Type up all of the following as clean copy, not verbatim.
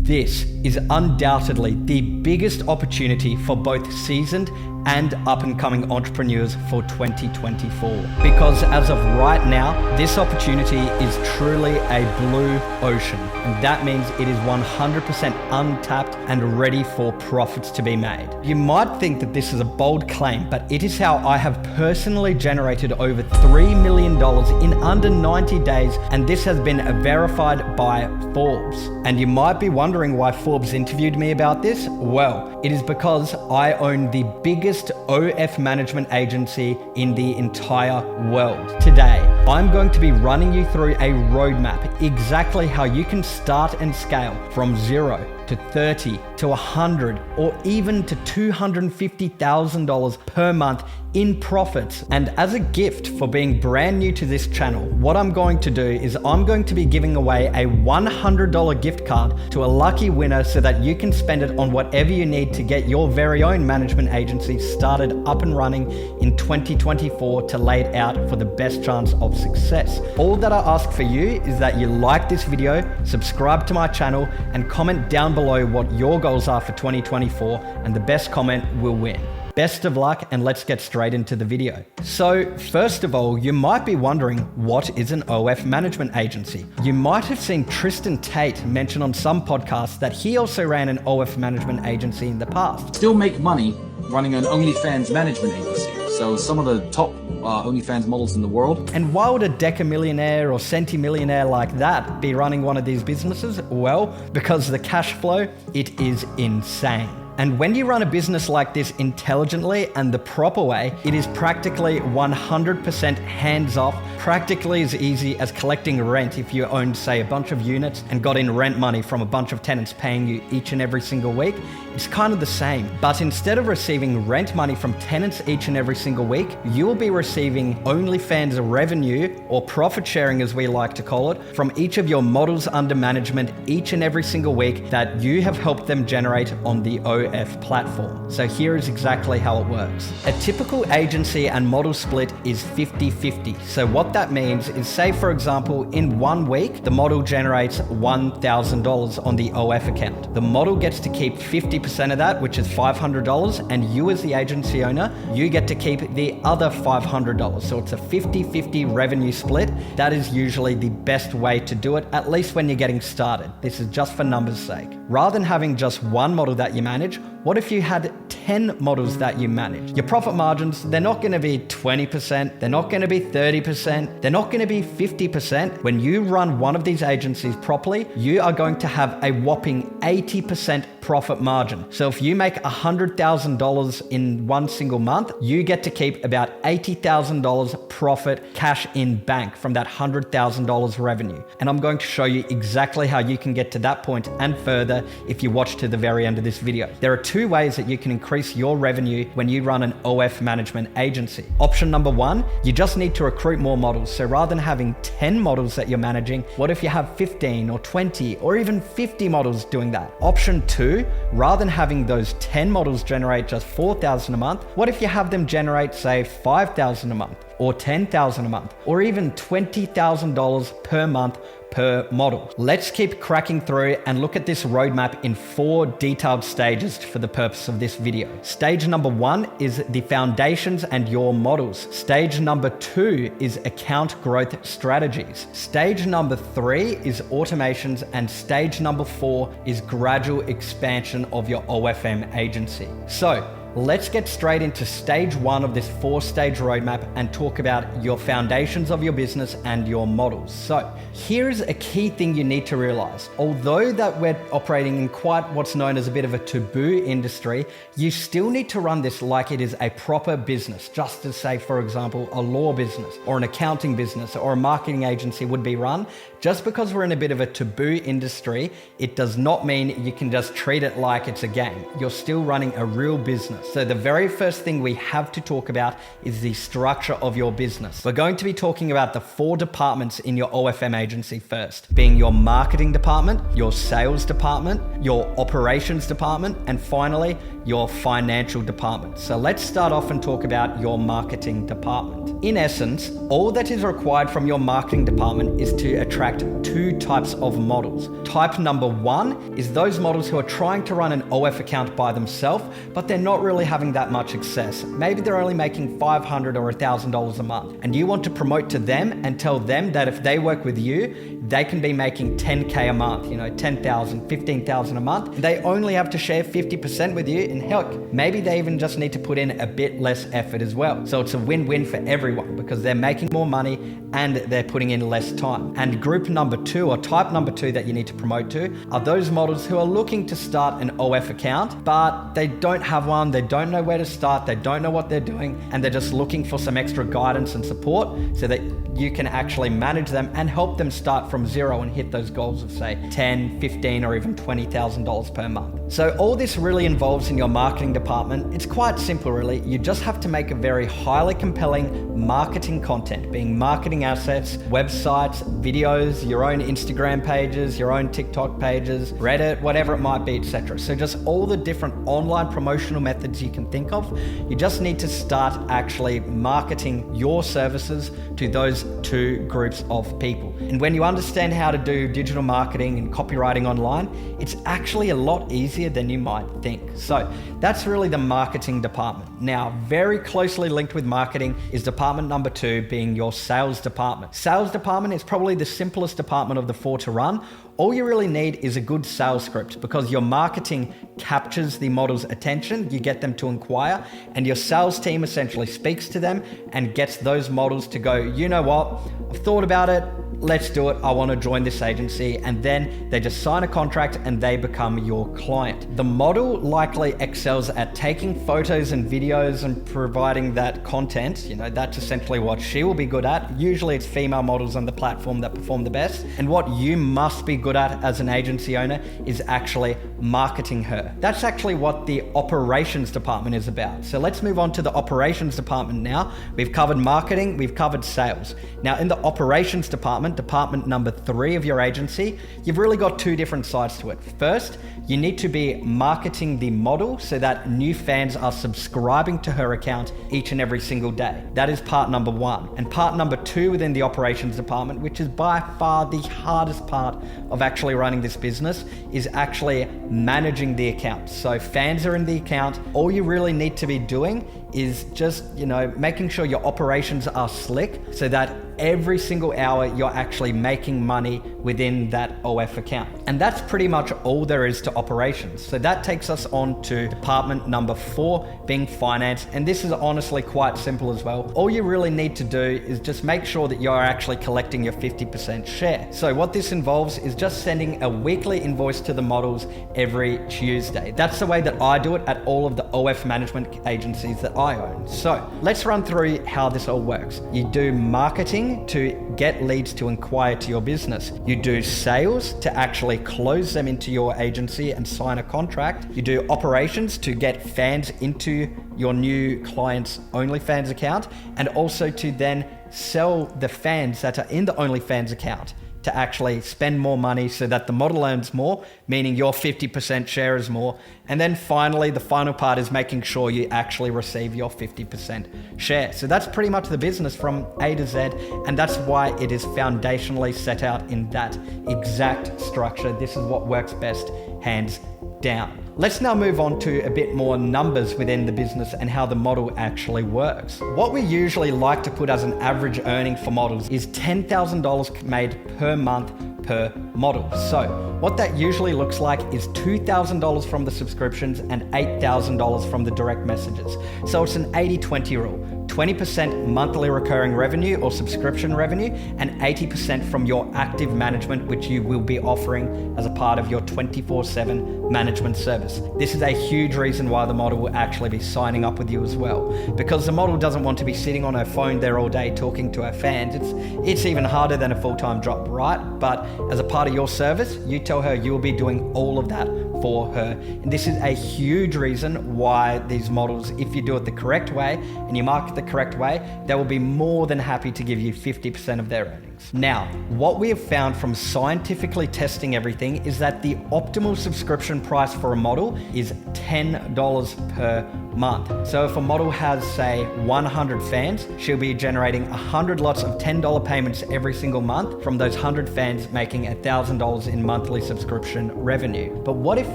This is undoubtedly the biggest opportunity for both seasoned and up-and-coming entrepreneurs for 2024. Because as of right now, this opportunity is truly a blue ocean. And that means it is 100% untapped and ready for profits to be made. You might think that this is a bold claim, but it is how I have personally generated over $3 million in under 90 days, and this has been verified by Forbes. And you might be wondering why Forbes interviewed me about this. Well, it is because I own the biggest OF management agency in the entire world. Today, I'm going to be running you through a roadmap, exactly how you can start and scale from 0 to 30 to 100 or even to $250,000 per month in profits. And as a gift for being brand new to this channel, what I'm going to do is I'm going to be giving away a $100 gift card to a lucky winner so that you can spend it on whatever you need to get your very own management agency started up and running in 2024 to lay it out for the best chance of success. All that I ask for you is that you like this video, subscribe to my channel, and comment down below what your goals are for 2024, and the best comment will win. Best of luck, and let's get straight into the video. So first of all, you might be wondering, what is an OF management agency? You might have seen Tristan Tate mention on some podcasts that he also ran an OF management agency in the past. Still make money running an OnlyFans management agency. So some of the top OnlyFans models in the world. And why would a decamillionaire or centimillionaire like that be running one of these businesses? Well, because the cash flow, it is insane. And when you run a business like this intelligently and the proper way, it is practically 100% hands-off, practically as easy as collecting rent if you owned, say, a bunch of units and got in rent money from a bunch of tenants paying you each and every single week. It's kind of the same, but instead of receiving rent money from tenants each and every single week, you will be receiving OnlyFans revenue, or profit sharing as we like to call it, from each of your models under management each and every single week that you have helped them generate on the OF platform. So here is exactly how it works. A typical agency and model split is 50-50. So what that means is, say for example, in 1 week, the model generates $1,000 on the OF account. The model gets to keep 50% of that, which is $500, and you as the agency owner, you get to keep the other $500. So it's a 50-50 revenue split. That is usually the best way to do it, at least when you're getting started. This is just for numbers' sake. Rather than having just one model that you manage, what if you had 10 models that you manage? Your profit margins, they're not going to be 20%, they're not going to be 30%, they're not going to be 50%. When you run one of these agencies properly, you are going to have a whopping 80% profit margin. So if you make $100,000 in one single month, you get to keep about $80,000 profit cash in bank from that $100,000 revenue. And I'm going to show you exactly how you can get to that point and further if you watch to the very end of this video. There are 2 ways that you can increase your revenue when you run an OF management agency. Option number 1, you just need to recruit more models. So rather than having 10 models that you're managing, what if you have 15 or 20 or even 50 models doing that? Option 2, rather than having those 10 models generate just $4,000 a month, what if you have them generate, say, $5,000 a month or $10,000 a month or even $20,000 per month per model? Let's keep cracking through and look at this roadmap in 4 detailed stages for the purpose of this video. Stage number 1 is the foundations and your models. Stage number 2 is account growth strategies. Stage number 3 is automations, and stage number 4 is gradual expansion of your OFM agency. So let's get straight into stage 1 of this 4-stage roadmap and talk about your foundations of your business and your models. So here's a key thing you need to realize. Although that we're operating in quite what's known as a bit of a taboo industry, you still need to run this like it is a proper business, just as, say, for example, a law business or an accounting business or a marketing agency would be run. Just because we're in a bit of a taboo industry, it does not mean you can just treat it like it's a game. You're still running a real business. So the very first thing we have to talk about is the structure of your business. We're going to be talking about the 4 departments in your OFM agency first, being your marketing department, your sales department, your operations department, and finally, your financial department. So let's start off and talk about your marketing department. In essence, all that is required from your marketing department is to attract 2 types of models. Type number 1 is those models who are trying to run an OF account by themselves, but they're not really having that much success. Maybe they're only making $500 or $1,000 a month, and you want to promote to them and tell them that if they work with you, they can be making 10K a month, $10,000, $15,000 a month. They only have to share 50% with you, and heck, maybe they even just need to put in a bit less effort as well. So it's a win-win for everyone because they're making more money and they're putting in less time. And group number 2 or type number 2 that you need to promote to are those models who are looking to start an OF account, but they don't have one, they don't know where to start, they don't know what they're doing, and they're just looking for some extra guidance and support so that you can actually manage them and help them start from zero and hit those goals of say $10, $15, or even $20,000 per month. So all this really involves in your marketing department. It's quite simple really. You just have to make a very highly compelling marketing content, being marketing assets, websites, videos, your own Instagram pages, your own TikTok pages, Reddit, whatever it might be, etc. So just all the different online promotional methods you can think of. You just need to start actually marketing your services to those 2 groups of people. And when you understand how to do digital marketing and copywriting online, it's actually a lot easier than you might think. So that's really the marketing department. Now, very closely linked with marketing is department number 2, being your sales department. Sales department is probably the simplest department of the 4 to run. All you really need is a good sales script because your marketing captures the model's attention, you get them to inquire, and your sales team essentially speaks to them and gets those models to go, you know what, I've thought about it, let's do it, I want to join this agency, and then they just sign a contract and they become your client. The model likely excels at taking photos and videos and providing that content, that's essentially what she will be good at. Usually it's female models on the platform that perform the best, and what you must be good at as an agency owner is actually marketing her. That's actually what the operations department is about. So let's move on to the operations department now. We've covered marketing, we've covered sales. Now in the operations department number 3 of your agency, you've really got 2 different sides to it. First, you need to be marketing the model so that new fans are subscribing to her account each and every single day. That is part number 1. And part number 2 within the operations department, which is by far the hardest part of actually running this business, is actually managing the account. So fans are in the account. All you really need to be doing is just, making sure your operations are slick so that every single hour you're actually making money within that OF account. And that's pretty much all there is to operations. So that takes us on to department number 4, being finance. And this is honestly quite simple as well. All you really need to do is just make sure that you're actually collecting your 50% share. So what this involves is just sending a weekly invoice to the models every Tuesday. That's the way that I do it at all of the OF management agencies that I own. So let's run through how this all works. You do marketing to get leads to inquire to your business. You do sales to actually close them into your agency and sign a contract. You do operations to get fans into your new client's OnlyFans account, and also to then sell the fans that are in the OnlyFans account to actually spend more money so that the model earns more, meaning your 50% share is more. And then finally, the final part is making sure you actually receive your 50% share. So that's pretty much the business from A to Z, and that's why it is foundationally set out in that exact structure. This is what works best, hands down. Let's now move on to a bit more numbers within the business and how the model actually works. What we usually like to put as an average earning for models is $10,000 made per month per model. So what that usually looks like is $2,000 from the subscriptions and $8,000 from the direct messages. So it's an 80-20 rule. 20% monthly recurring revenue or subscription revenue, and 80% from your active management, which you will be offering as a part of your 24/7 management service. This is a huge reason why the model will actually be signing up with you as well, because the model doesn't want to be sitting on her phone there all day talking to her fans. It's even harder than a full-time job, right? But as a part of your service, you tell her you will be doing all of that for her. And this is a huge reason why these models, if you do it the correct way and you market the correct way, they will be more than happy to give you 50% of their earnings. Now, what we have found from scientifically testing everything is that the optimal subscription price for a model is $10 per month. So if a model has, say, 100 fans, she'll be generating 100 lots of $10 payments every single month from those 100 fans, making $1,000 in monthly subscription revenue. But what if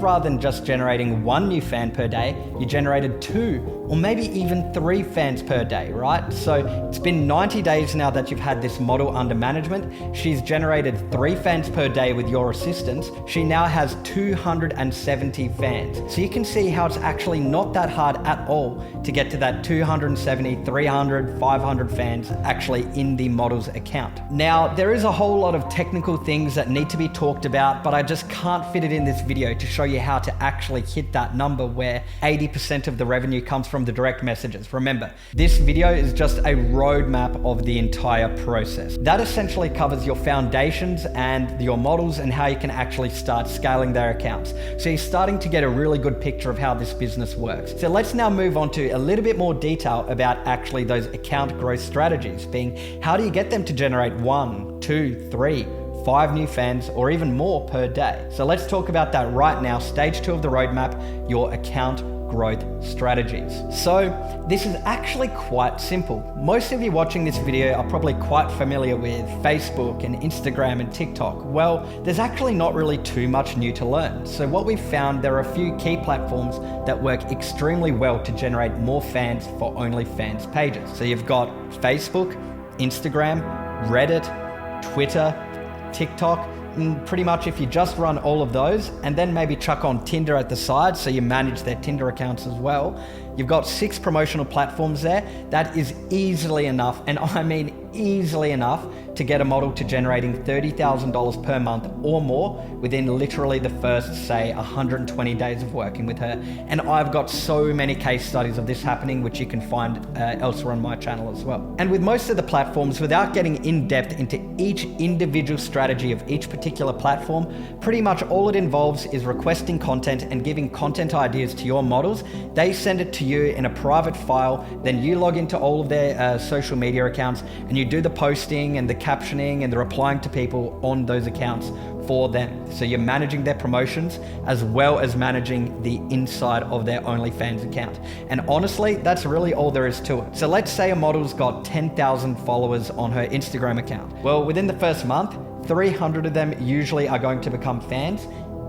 rather than just generating one new fan per day, you generated 2 or maybe even 3 fans per day, right? So it's been 90 days now that you've had this model under management. She's generated 3 fans per day with your assistance. She now has 270 fans. So you can see how it's actually not that hard at all to get to that 270, 300, 500 fans actually in the model's account. Now, there is a whole lot of technical things that need to be talked about, but I just can't fit it in this video to show you how to actually hit that number where 80% of the revenue comes from the direct messages. Remember, this video is just a roadmap of the entire process. That essentially covers your foundations and your models and how you can actually start scaling their accounts. So you're starting to get a really good picture of how this business works. So let's now move on to a little bit more detail about actually those account growth strategies, being how do you get them to generate 1, 2, 3, 5 new fans or even more per day. So let's talk about that right now. Stage 2 of the roadmap, your account growth strategies. So this is actually quite simple. Most of you watching this video are probably quite familiar with Facebook and Instagram and TikTok. Well, there's actually not really too much new to learn. So what we've found, there are a few key platforms that work extremely well to generate more fans for OnlyFans pages. So you've got Facebook, Instagram, Reddit, Twitter, TikTok. And pretty much if you just run all of those and then maybe chuck on Tinder at the side so you manage their Tinder accounts as well, you've got 6 promotional platforms there. That is easily enough, and I mean easily enough, to get a model to generating $30,000 per month or more within literally the first, say, 120 days of working with her. And I've got so many case studies of this happening, which you can find elsewhere on my channel as well. And with most of the platforms, without getting in depth into each individual strategy of each particular platform, pretty much all it involves is requesting content and giving content ideas to your models. They send it to you in a private file, then you log into all of their social media accounts and you do the posting and the captioning and the replying to people on those accounts for them. So you're managing their promotions as well as managing the inside of their OnlyFans account. And honestly, that's really all there is to it. So let's say a model's got 10,000 followers on her Instagram account. Well, within the first month, 300 of them usually are going to become fans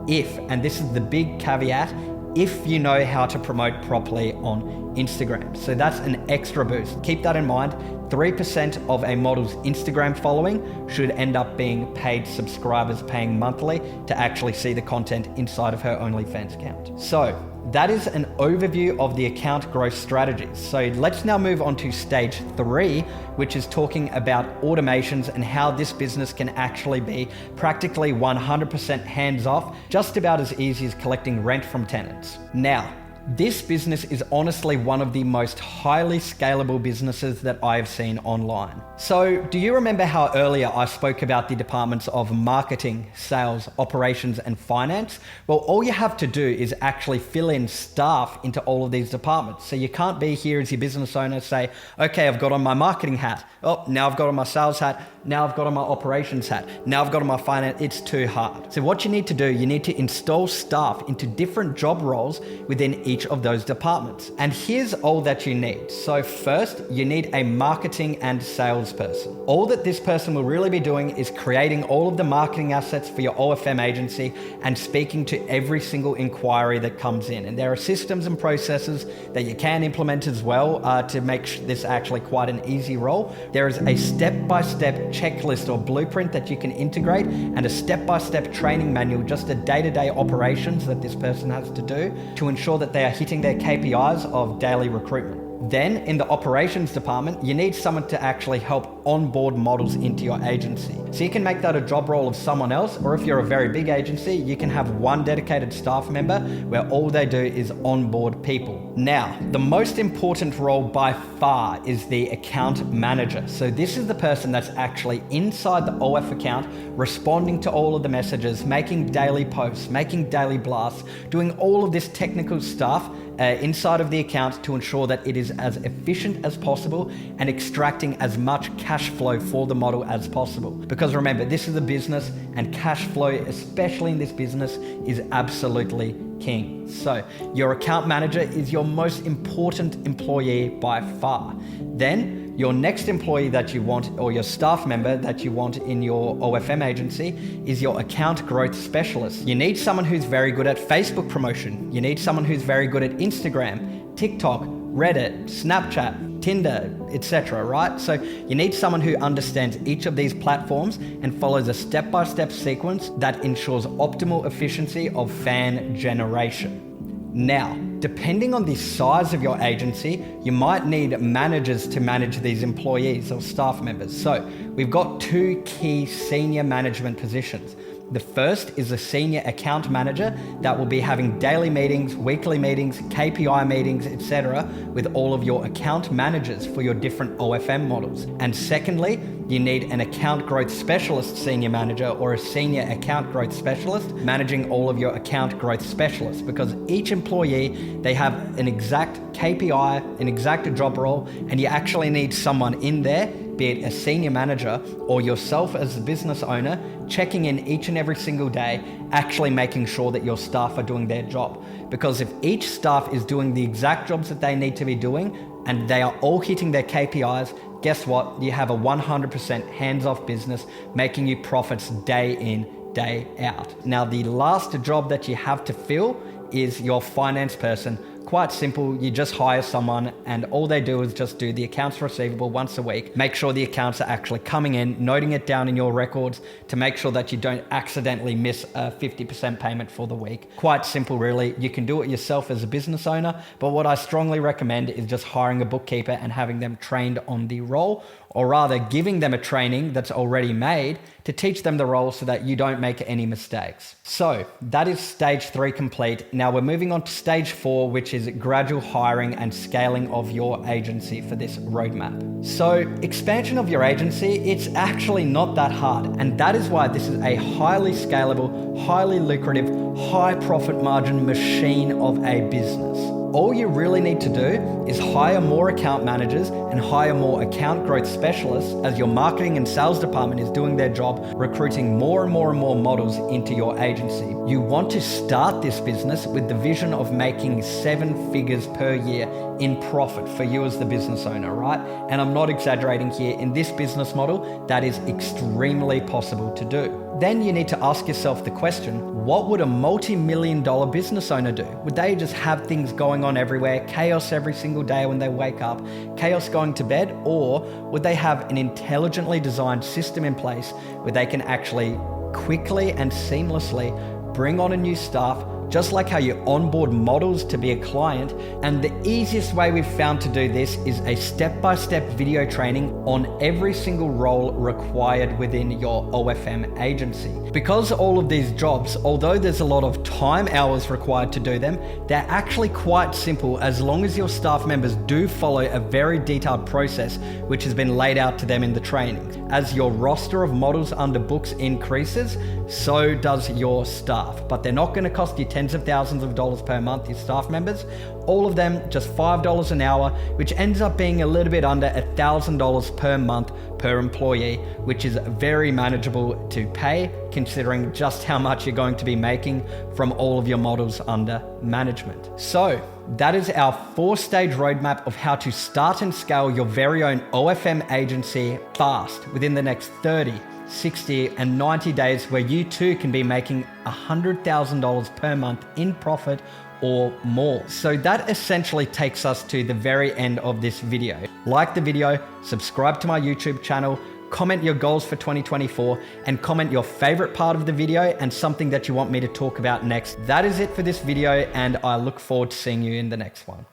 if, and this is the big caveat, if you know how to promote properly on Instagram. So that's an extra boost. Keep that in mind. 3% of a model's Instagram following should end up being paid subscribers paying monthly to actually see the content inside of her OnlyFans account. So that is an overview of the account growth strategies. So let's now move on to stage 3, which is talking about automations and how this business can actually be practically 100% hands off, just about as easy as collecting rent from tenants. Now, this business is honestly one of the most highly scalable businesses that I've seen online. So do you remember how earlier I spoke about the departments of marketing, sales, operations, and finance? Well, all you have to do is actually fill in staff into all of these departments. So you can't be here as your business owner, say, okay, I've got on my marketing hat. Oh, now I've got on my sales hat. Now I've got on my operations hat. Now I've got on my finance. It's too hard. So what you need to do, you need to install staff into different job roles within each of those departments. And here's all that you need. So first, you need a marketing and sales person. All that this person will really be doing is creating all of the marketing assets for your OFM agency and speaking to every single inquiry that comes in. And there are systems and processes that you can implement as well to make this actually quite an easy role. There is a step-by-step checklist or blueprint that you can integrate and a step-by-step training manual, just the day-to-day operations that this person has to do to ensure that they are hitting their KPIs of daily recruitment. Then in the operations department, you need someone to actually help onboard models into your agency. So you can make that a job role of someone else, or if you're a very big agency, you can have one dedicated staff member where all they do is onboard people. Now, the most important role by far is the account manager. So this is the person that's actually inside the OF account, responding to all of the messages, making daily posts, making daily blasts, doing all of this technical stuff inside of the account to ensure that it is as efficient as possible and extracting as much cash flow for the model as possible. Because remember, this is a business and cash flow, especially in this business, is absolutely king. So your account manager is your most important employee by far. Then your next employee that you want, or your staff member that you want in your OFM agency, is your account growth specialist. You need someone who's very good at Facebook promotion. You need someone who's very good at Instagram, TikTok, Reddit, Snapchat, Tinder, etc., right? So you need someone who understands each of these platforms and follows a step-by-step sequence that ensures optimal efficiency of fan generation. Now, depending on the size of your agency, you might need managers to manage these employees or staff members. So we've got two key senior management positions. The first is a senior account manager that will be having daily meetings, weekly meetings, KPI meetings, etc. with all of your account managers for your different OFM models. And secondly, you need an account growth specialist senior manager or a senior account growth specialist managing all of your account growth specialists, because each employee, they have an exact KPI, an exact job role, and you actually need someone in there, be it a senior manager or yourself as the business owner, checking in each and every single day, actually making sure that your staff are doing their job. Because if each staff is doing the exact jobs that they need to be doing and they are all hitting their KPIs, guess what? You have a 100% hands-off business making you profits day in, day out. Now, the last job that you have to fill is your finance person. Quite simple, you just hire someone and all they do is just do the accounts receivable once a week, make sure the accounts are actually coming in, noting it down in your records to make sure that you don't accidentally miss a 50% payment for the week. Quite simple really. You can do it yourself as a business owner, but what I strongly recommend is just hiring a bookkeeper and having them trained on the role, or rather giving them a training that's already made to teach them the role so that you don't make any mistakes. So that is stage 3 complete. Now we're moving on to stage 4, which is gradual hiring and scaling of your agency for this roadmap. So expansion of your agency, it's actually not that hard. And that is why this is a highly scalable, highly lucrative, high profit margin machine of a business. All you really need to do is hire more account managers and hire more account growth specialists as your marketing and sales department is doing their job recruiting more and more and more models into your agency. You want to start this business with the vision of making 7 figures per year in profit for you as the business owner, right? And I'm not exaggerating here. In this business model, that is extremely possible to do. Then you need to ask yourself the question, what would a multi-million-dollar business owner do? Would they just have things going on everywhere, chaos every single day when they wake up, chaos going to bed, or would they have an intelligently designed system in place where they can actually quickly and seamlessly bring on a new staff, just like how you onboard models to be a client? And the easiest way we've found to do this is a step-by-step video training on every single role required within your OFM agency. Because all of these jobs, although there's a lot of time hours required to do them, they're actually quite simple as long as your staff members do follow a very detailed process which has been laid out to them in the training. As your roster of models under books increases, so does your staff. But they're not going to cost you tens of thousands of dollars per month, your staff members. All of them just $5 an hour, which ends up being a little bit under $1,000 per month per employee, which is very manageable to pay considering just how much you're going to be making from all of your models under management. So that is our 4-stage roadmap of how to start and scale your very own OFM agency fast within the next 30, 60 and 90 days, where you too can be making $100,000 per month in profit or more. So that essentially takes us to the very end of this video. Like the video, subscribe to my YouTube channel, comment your goals for 2024, and comment your favorite part of the video and something that you want me to talk about next. That is it for this video, and I look forward to seeing you in the next one.